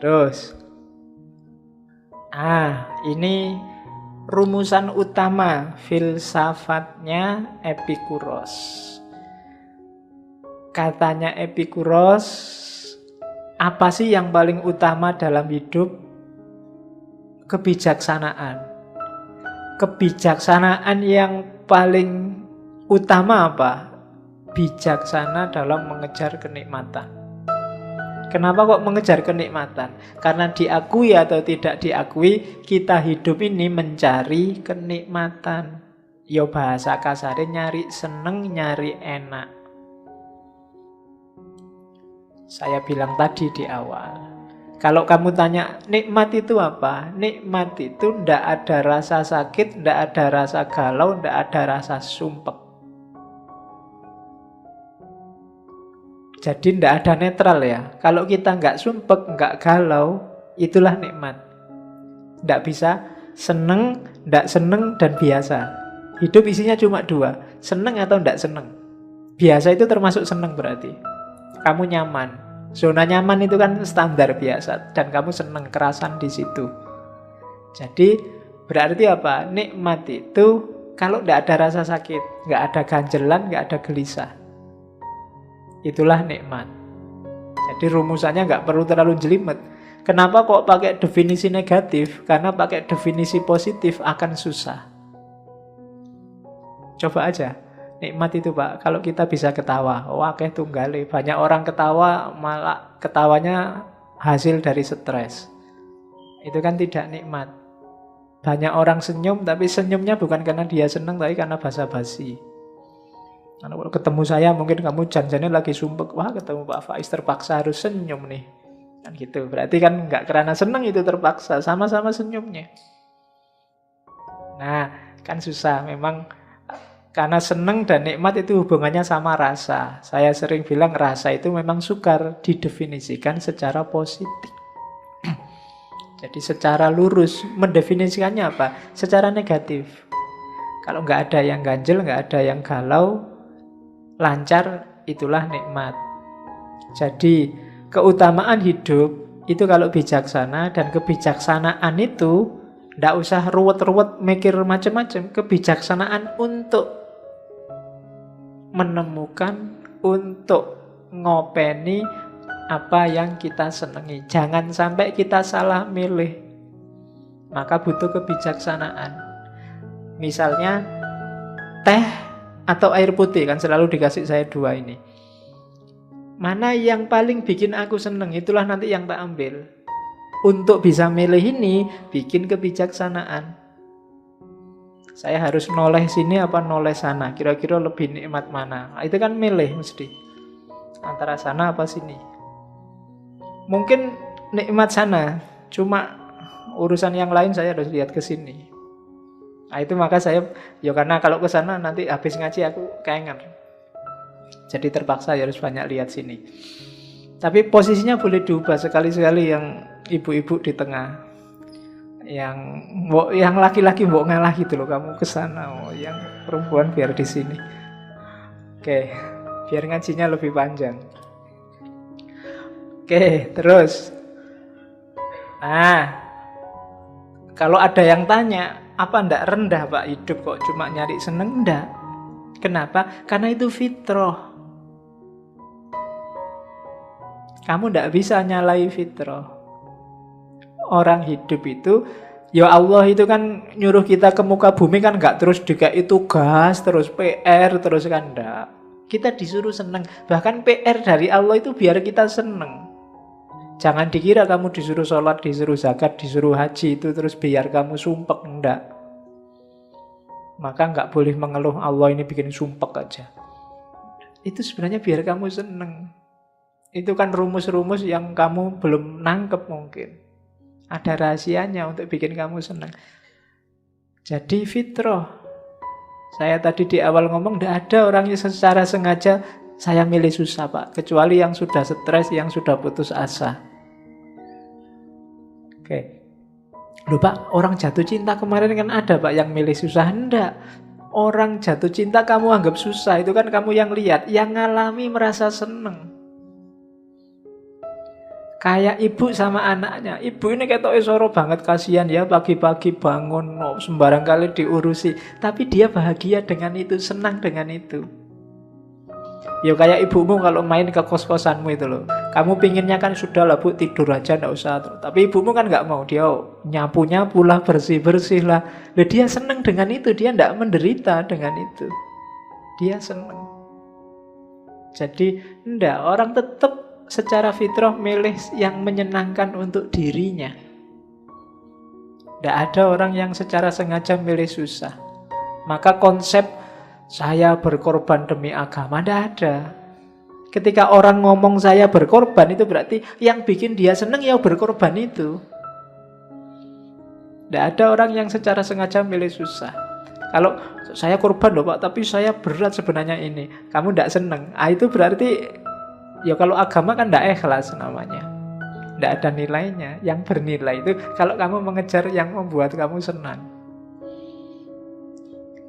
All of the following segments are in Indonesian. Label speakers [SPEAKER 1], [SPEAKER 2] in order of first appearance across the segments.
[SPEAKER 1] Terus, ini rumusan utama filsafatnya Epikuros. Katanya Epikuros, apa sih yang paling utama dalam hidup? Kebijaksanaan. Kebijaksanaan yang paling utama apa? Bijaksana dalam mengejar kenikmatan. Kenapa kok mengejar kenikmatan? Karena diakui atau tidak diakui, kita hidup ini mencari kenikmatan. Yo bahasa kasarnya nyari seneng, nyari enak. Saya bilang tadi di awal. Kalau kamu tanya, nikmat itu apa? Nikmat itu ndak ada rasa sakit, ndak ada rasa galau, ndak ada rasa sumpek. Jadi ndak ada netral ya. Kalau kita nggak sumpek, nggak galau, itulah nikmat. Ndak bisa seneng, ndak seneng, dan biasa. Hidup isinya cuma dua, seneng atau ndak seneng. Biasa itu termasuk seneng berarti. Kamu nyaman. Zona nyaman itu kan standar biasa. Dan kamu seneng, kerasan di situ. Jadi berarti apa? Nikmat itu kalau ndak ada rasa sakit, nggak ada ganjelan, nggak ada gelisah. Itulah nikmat. Jadi rumusannya nggak perlu terlalu jelimet. Kenapa kok pakai definisi negatif? Karena pakai definisi positif akan susah. Coba aja. Nikmat itu Pak, kalau kita bisa ketawa, wakeh tunggale. Banyak orang ketawa, malah ketawanya hasil dari stres. Itu kan tidak nikmat. Banyak orang senyum, tapi senyumnya bukan karena dia senang, tapi karena basa-basi. Kalau ketemu saya, mungkin kamu janjiannya lagi sumpek. Wah, ketemu Pak Faiz terpaksa harus senyum nih. Kan gitu. Berarti kan nggak karena seneng itu terpaksa. Sama-sama senyumnya. Nah, kan susah. Memang karena seneng dan nikmat itu hubungannya sama rasa. Saya sering bilang rasa itu memang sukar didefinisikan secara positif. Jadi secara lurus. Mendefinisikannya apa? Secara negatif. Kalau nggak ada yang ganjel, nggak ada yang galau, lancar, itulah nikmat. Jadi keutamaan hidup itu kalau bijaksana, dan kebijaksanaan itu ndak usah ruwet-ruwet mikir macam-macam. Kebijaksanaan untuk menemukan, untuk ngopeni apa yang kita senangi. Jangan sampai kita salah milih. Maka butuh kebijaksanaan. Misalnya teh atau air putih, kan selalu dikasih saya dua ini. Mana yang paling bikin aku seneng, itulah nanti yang tak ambil. Untuk bisa milih ini, bikin kebijaksanaan. Saya harus noleh sini apa noleh sana, kira-kira lebih nikmat mana. Itu kan milih mesti. Antara sana apa sini. Mungkin nikmat sana, cuma urusan yang lain saya harus lihat ke sini. Nah itu maka saya, ya karena kalau ke sana nanti habis ngaji aku kangen. Jadi terpaksa harus banyak lihat sini. Tapi posisinya boleh diubah sekali-sekali, yang ibu-ibu di tengah. Yang laki-laki mbok ngalah gitu loh, kamu ke sana. Yang perempuan biar di sini. Oke, biar ngajinya lebih panjang. Oke, terus. Nah, kalau ada yang tanya, apa ndak rendah Pak hidup kok cuma nyari seneng? Ndak. Kenapa? Karena itu fitrah. Kamu ndak bisa nyalai fitrah. Orang hidup itu, ya Allah itu kan nyuruh kita ke muka bumi kan nggak terus dikai tugas, terus PR, terus kan ndak. Kita disuruh seneng. Bahkan PR dari Allah itu biar kita seneng. Jangan dikira kamu disuruh sholat, disuruh zakat, disuruh haji itu terus biar kamu sumpek, enggak. Maka enggak boleh mengeluh Allah ini bikin sumpek aja. Itu sebenarnya biar kamu seneng. Itu kan rumus-rumus yang kamu belum nangkep mungkin. Ada rahasianya untuk bikin kamu seneng. Jadi fitrah. Saya tadi di awal ngomong, enggak ada orang yang secara sengaja saya milih susah Pak. Kecuali yang sudah stres, yang sudah putus asa. Oke. Loh Pak, orang jatuh cinta kemarin kan ada Pak yang milih susah. Enggak. Orang jatuh cinta kamu anggap susah, itu kan kamu yang lihat. Yang ngalami merasa seneng. Kayak ibu sama anaknya. Ibu ini ketoknya soro banget, kasihan ya, pagi-pagi bangun sembarang kali diurusi. Tapi dia bahagia dengan itu, senang dengan itu. Ya kayak ibumu kalau main ke kos-kosanmu itu loh. Kamu pinginnya kan sudah lah bu, tidur aja nggak usah. Tapi ibumu kan nggak mau, dia nyapu-nyapu lah, bersih-bersih lah. Loh, dia senang dengan itu, dia nggak menderita dengan itu. Dia senang. Jadi enggak, orang tetap secara fitrah milih yang menyenangkan untuk dirinya. Tidak ada orang yang secara sengaja milih susah. Maka konsep saya berkorban demi agama tidak ada. Ketika orang ngomong saya berkorban, itu berarti yang bikin dia senang ya berkorban itu. Tidak ada orang yang secara sengaja milih susah. Kalau saya korban loh Pak, tapi saya berat sebenarnya ini, kamu tidak senang, itu berarti ya kalau agama kan tidak ikhlas namanya. Tidak ada nilainya. Yang bernilai itu kalau kamu mengejar yang membuat kamu senang.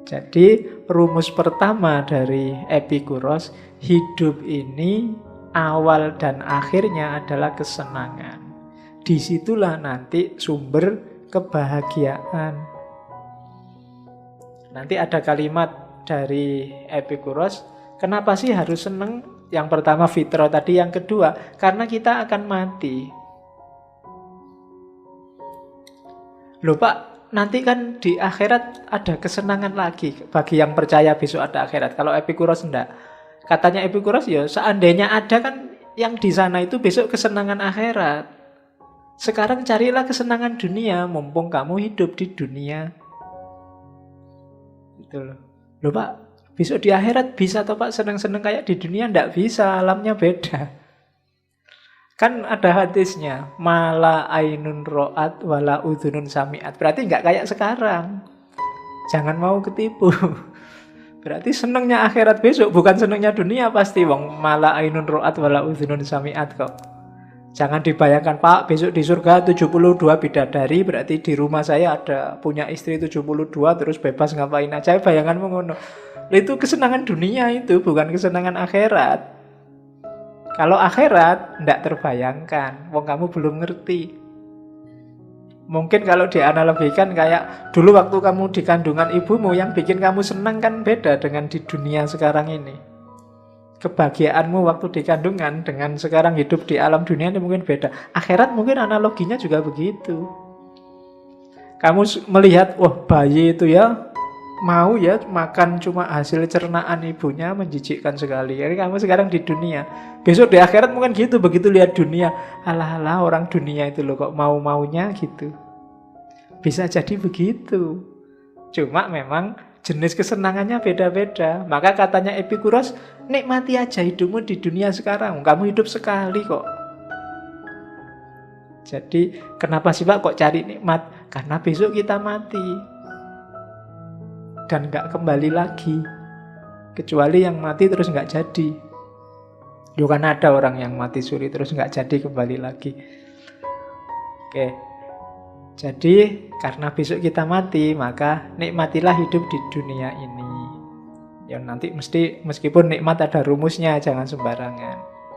[SPEAKER 1] Jadi rumus pertama dari Epikuros, hidup ini awal dan akhirnya adalah kesenangan. Disitulah nanti sumber kebahagiaan. Nanti ada kalimat dari Epikuros, kenapa sih harus senang? Yang pertama fitrah tadi, yang kedua karena kita akan mati. Loh Pak, nanti kan di akhirat ada kesenangan lagi bagi yang percaya besok ada akhirat. Kalau Epikuros enggak. Katanya Epikuros ya seandainya ada kan yang di sana itu besok kesenangan akhirat. Sekarang carilah kesenangan dunia mumpung kamu hidup di dunia. Gitu loh. Loh Pak, besok di akhirat bisa toh Pak senang-senang kayak di dunia? Nggak bisa, alamnya beda. Kan ada hadisnya, mala ainun ro'at wala udhunun sami'at. Berarti nggak kayak sekarang. Jangan mau ketipu. Berarti senangnya akhirat besok, bukan senangnya dunia pasti. Wong mala ainun ro'at wala udhunun sami'at kok. Jangan dibayangkan Pak, besok di surga 72 bidadari, berarti di rumah saya ada punya istri 72 terus bebas ngapain aja. Bayanganmu ngono. Itu kesenangan dunia itu, bukan kesenangan akhirat. Kalau akhirat, tidak terbayangkan. Wong kamu belum ngerti. Mungkin kalau dianalogikan kayak dulu waktu kamu di kandungan ibumu, yang bikin kamu senang kan beda dengan di dunia sekarang ini. Kebahagiaanmu waktu di kandungan dengan sekarang hidup di alam dunia ini mungkin beda. Akhirat mungkin analoginya juga begitu. Kamu melihat, wah bayi itu ya mau ya makan cuma hasil cernaan ibunya, menjijikkan sekali. Jadi kamu sekarang di dunia, besok di akhirat mungkin gitu. Begitu lihat dunia, alah-alah orang dunia itu loh kok mau-maunya gitu. Bisa jadi begitu. Cuma memang jenis kesenangannya beda-beda. Maka katanya Epikuros, nikmati aja hidupmu di dunia sekarang. Kamu hidup sekali kok. Jadi kenapa sih Pak kok cari nikmat? Karena besok kita mati dan nggak kembali lagi, kecuali yang mati terus nggak jadi. Kan ada orang yang mati suri terus nggak jadi kembali lagi. Oke, jadi karena besok kita mati, maka nikmatilah hidup di dunia ini. Ya nanti meskipun nikmat ada rumusnya, jangan sembarangan.